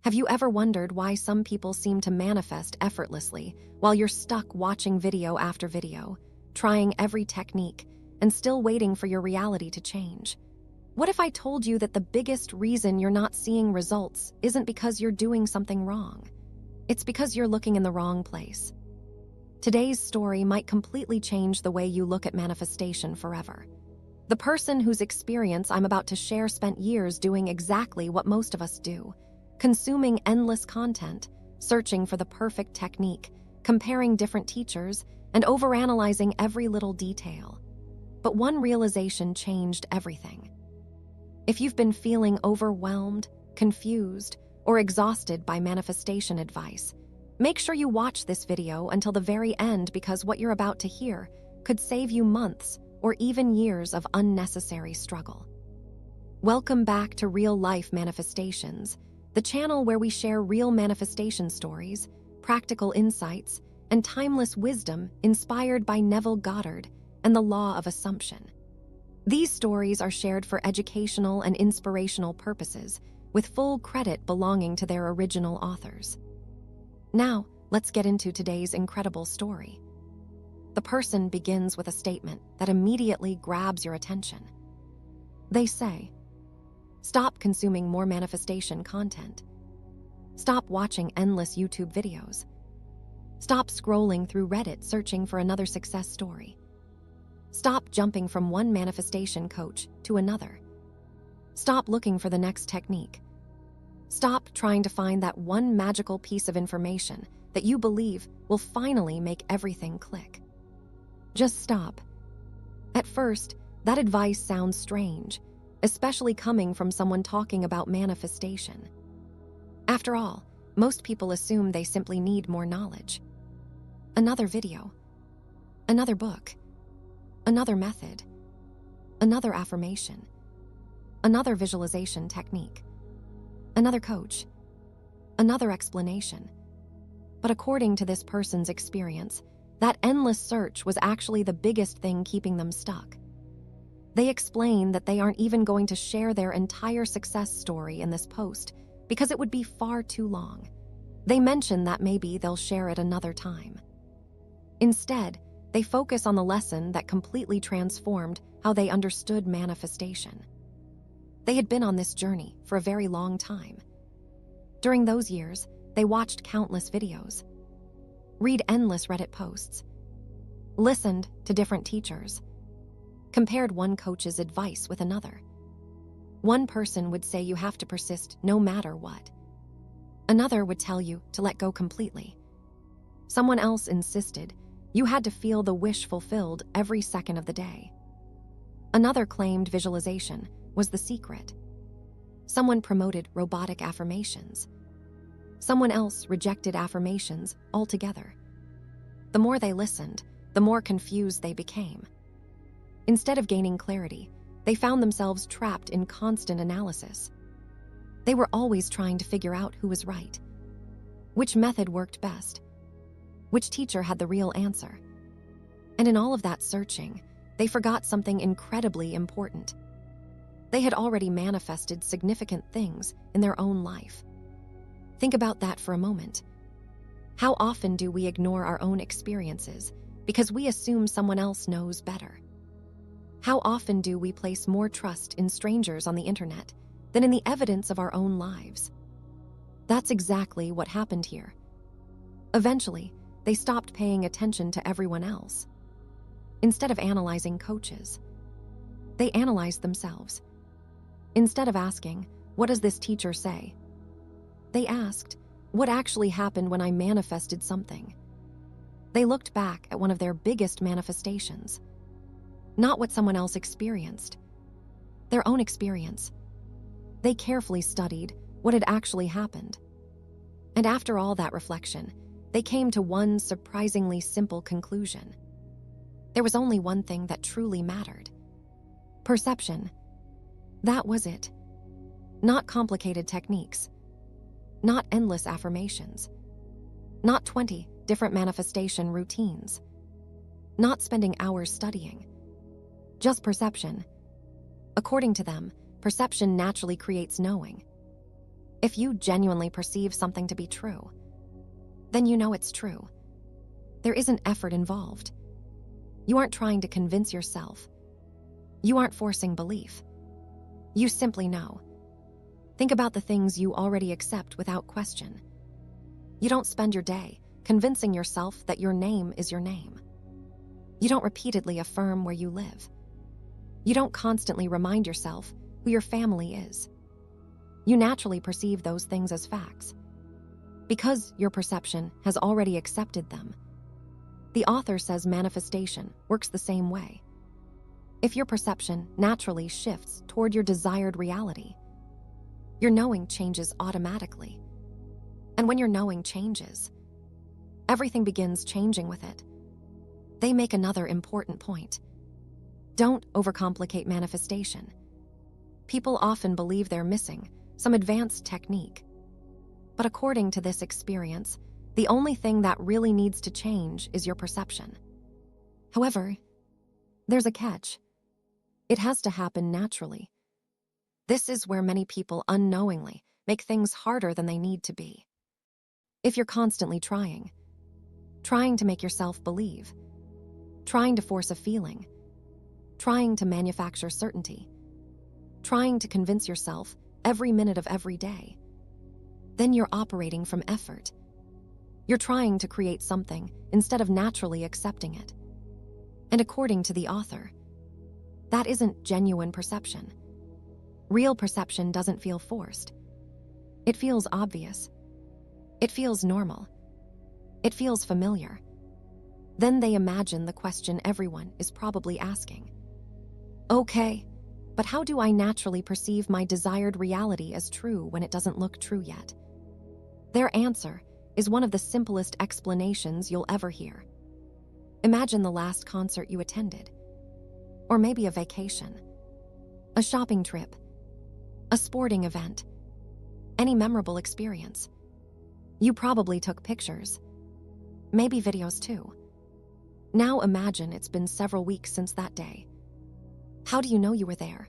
Have you ever wondered why some people seem to manifest effortlessly while you're stuck watching video after video, trying every technique, and still waiting for your reality to change? What if I told you that the biggest reason you're not seeing results isn't because you're doing something wrong? It's because you're looking in the wrong place. Today's story might completely change the way you look at manifestation forever. The person whose experience I'm about to share spent years doing exactly what most of us do: consuming endless content, searching for the perfect technique, comparing different teachers, and overanalyzing every little detail. But one realization changed everything. If you've been feeling overwhelmed, confused, or exhausted by manifestation advice, make sure you watch this video until the very end, because what you're about to hear could save you months or even years of unnecessary struggle. Welcome back to Real Life Manifestations, the channel where we share real manifestation stories, practical insights, and timeless wisdom inspired by Neville Goddard and the law of assumption. These stories are shared for educational and inspirational purposes, with full credit belonging to their original authors. Now, let's get into today's incredible story. The person begins with a statement that immediately grabs your attention. They say, "Stop consuming more manifestation content. Stop watching endless YouTube videos. Stop scrolling through Reddit searching for another success story. Stop jumping from one manifestation coach to another. Stop looking for the next technique. Stop trying to find that one magical piece of information that you believe will finally make everything click. Just stop." At first, that advice sounds strange, especially coming from someone talking about manifestation. After all, most people assume they simply need more knowledge. Another video, another book, another method, another affirmation, another visualization technique, another coach, another explanation. But according to this person's experience, that endless search was actually the biggest thing keeping them stuck. They explain that they aren't even going to share their entire success story in this post because it would be far too long. They mention that maybe they'll share it another time. Instead, they focus on the lesson that completely transformed how they understood manifestation. They had been on this journey for a very long time. During those years, they watched countless videos, read endless Reddit posts, listened to different teachers, compared one coach's advice with another. One person would say you have to persist no matter what. Another would tell you to let go completely. Someone else insisted you had to feel the wish fulfilled every second of the day. Another claimed visualization was the secret. Someone promoted robotic affirmations. Someone else rejected affirmations altogether. The more they listened, the more confused they became. Instead of gaining clarity, they found themselves trapped in constant analysis. They were always trying to figure out who was right, which method worked best, which teacher had the real answer. And in all of that searching, they forgot something incredibly important. They had already manifested significant things in their own life. Think about that for a moment. How often do we ignore our own experiences because we assume someone else knows better? How often do we place more trust in strangers on the internet than in the evidence of our own lives? That's exactly what happened here. Eventually, they stopped paying attention to everyone else. Instead of analyzing coaches, they analyzed themselves. Instead of asking, "What does this teacher say?" they asked, "What actually happened when I manifested something?" They looked back at one of their biggest manifestations. Not what someone else experienced, their own experience. They carefully studied what had actually happened. And after all that reflection, they came to one surprisingly simple conclusion. There was only one thing that truly mattered: perception. That was it. Not complicated techniques. Not endless affirmations. Not 20 different manifestation routines. Not spending hours studying. Just perception. According to them, perception naturally creates knowing. If you genuinely perceive something to be true, then you know it's true. There isn't effort involved. You aren't trying to convince yourself. You aren't forcing belief. You simply know. Think about the things you already accept without question. You don't spend your day convincing yourself that your name is your name. You don't repeatedly affirm where you live. You don't constantly remind yourself who your family is. You naturally perceive those things as facts, because your perception has already accepted them. The author says manifestation works the same way. If your perception naturally shifts toward your desired reality, your knowing changes automatically. And when your knowing changes, everything begins changing with it. They make another important point. Don't overcomplicate manifestation. People often believe they're missing some advanced technique. But according to this experience, the only thing that really needs to change is your perception. However, there's a catch. It has to happen naturally. This is where many people unknowingly make things harder than they need to be. If you're constantly trying to make yourself believe, trying to force a feeling, trying to manufacture certainty, trying to convince yourself every minute of every day, then you're operating from effort. You're trying to create something instead of naturally accepting it. And according to the author, that isn't genuine perception. Real perception doesn't feel forced. It feels obvious. It feels normal. It feels familiar. Then they imagine the question everyone is probably asking. Okay, but how do I naturally perceive my desired reality as true when it doesn't look true yet? Their answer is one of the simplest explanations you'll ever hear. Imagine the last concert you attended, or maybe a vacation, a shopping trip, a sporting event, any memorable experience. You probably took pictures, maybe videos too. Now imagine it's been several weeks since that day. How do you know you were there?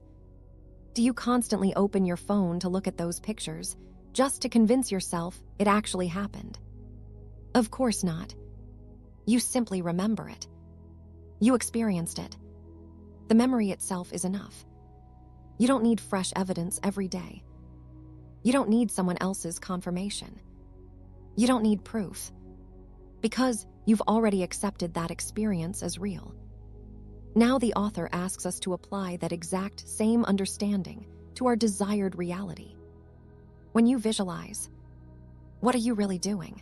Do you constantly open your phone to look at those pictures just to convince yourself it actually happened? Of course not. You simply remember it. You experienced it. The memory itself is enough. You don't need fresh evidence every day. You don't need someone else's confirmation. You don't need proof, because you've already accepted that experience as real. Now the author asks us to apply that exact same understanding to our desired reality. When you visualize, what are you really doing?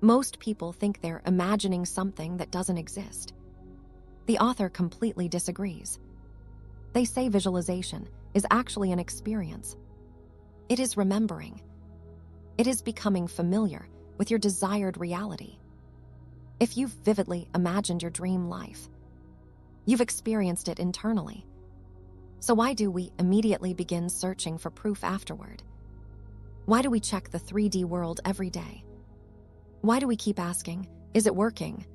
Most people think they're imagining something that doesn't exist. The author completely disagrees. They say visualization is actually an experience. It is remembering. It is becoming familiar with your desired reality. If you've vividly imagined your dream life, you've experienced it internally. So why do we immediately begin searching for proof afterward? Why do we check the 3D world every day? Why do we keep asking, is it working?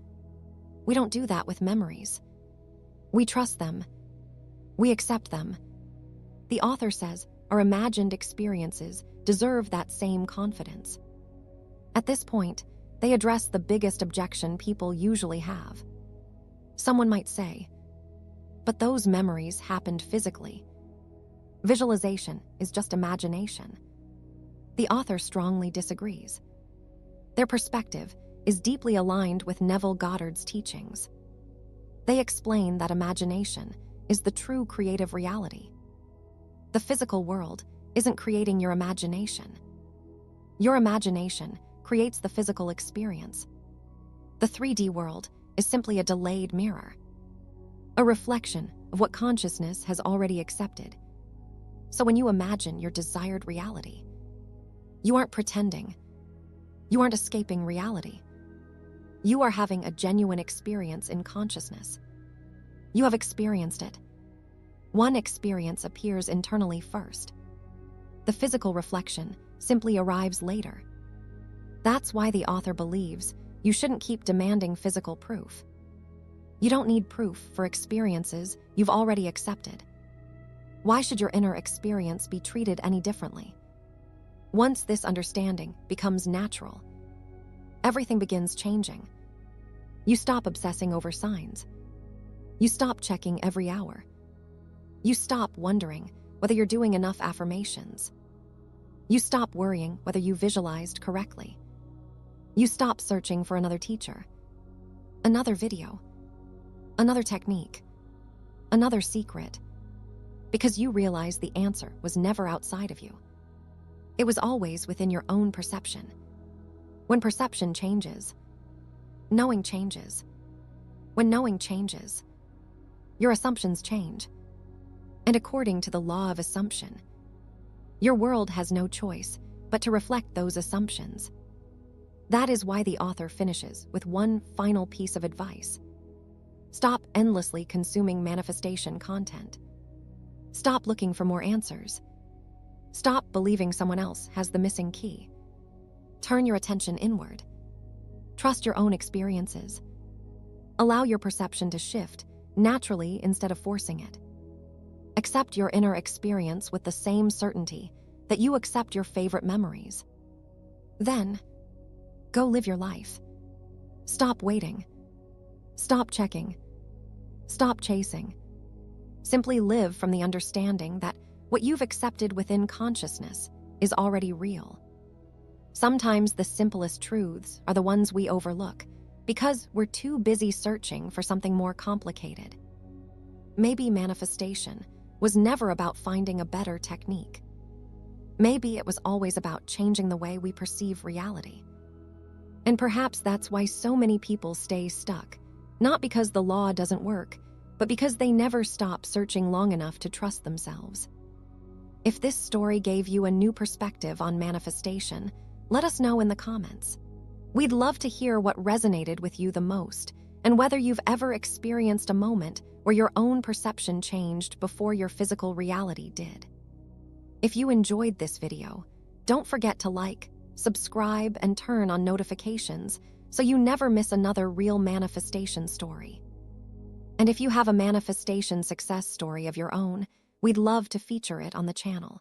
We don't do that with memories. We trust them. We accept them. The author says our imagined experiences deserve that same confidence. At this point, they address the biggest objection people usually have. Someone might say, but those memories happened physically. Visualization is just imagination. The author strongly disagrees. Their perspective is deeply aligned with Neville Goddard's teachings. They explain that imagination is the true creative reality. The physical world isn't creating your imagination. Your imagination creates the physical experience. The 3D world is simply a delayed mirror, a reflection of what consciousness has already accepted. So when you imagine your desired reality, you aren't pretending. You aren't escaping reality. You are having a genuine experience in consciousness. You have experienced it. One experience appears internally first. The physical reflection simply arrives later. That's why the author believes you shouldn't keep demanding physical proof. You don't need proof for experiences you've already accepted. Why should your inner experience be treated any differently? Once this understanding becomes natural, everything begins changing. You stop obsessing over signs. You stop checking every hour. You stop wondering whether you're doing enough affirmations. You stop worrying whether you visualized correctly. You stop searching for another teacher, another video, another technique, another secret, because you realize the answer was never outside of you. It was always within your own perception. When perception changes, knowing changes. When knowing changes, your assumptions change. And according to the law of assumption, your world has no choice but to reflect those assumptions. That is why the author finishes with one final piece of advice. Stop endlessly consuming manifestation content. Stop looking for more answers. Stop believing someone else has the missing key. Turn your attention inward. Trust your own experiences. Allow your perception to shift naturally instead of forcing it. Accept your inner experience with the same certainty that you accept your favorite memories. Then, go live your life. Stop waiting. Stop checking. Stop chasing. Simply live from the understanding that what you've accepted within consciousness is already real. Sometimes the simplest truths are the ones we overlook because we're too busy searching for something more complicated. Maybe manifestation was never about finding a better technique. Maybe it was always about changing the way we perceive reality. And perhaps that's why so many people stay stuck, not because the law doesn't work, but because they never stop searching long enough to trust themselves. If this story gave you a new perspective on manifestation, let us know in the comments. We'd love to hear what resonated with you the most, and whether you've ever experienced a moment where your own perception changed before your physical reality did. If you enjoyed this video, don't forget to like, subscribe, and turn on notifications so you never miss another real manifestation story. And if you have a manifestation success story of your own, we'd love to feature it on the channel.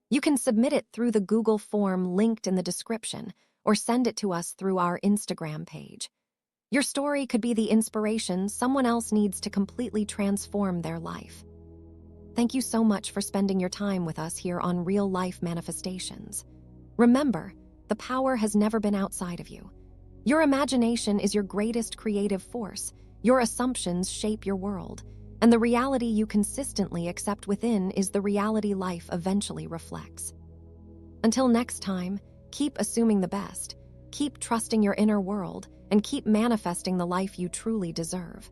You can submit it through the Google form linked in the description or send it to us through our Instagram page. Your story could be the inspiration someone else needs to completely transform their life. Thank you so much for spending your time with us here on Real Life Manifestations. Remember, the power has never been outside of you. Your imagination is your greatest creative force. Your assumptions shape your world, and the reality you consistently accept within is the reality life eventually reflects. Until next time, keep assuming the best, keep trusting your inner world, and keep manifesting the life you truly deserve.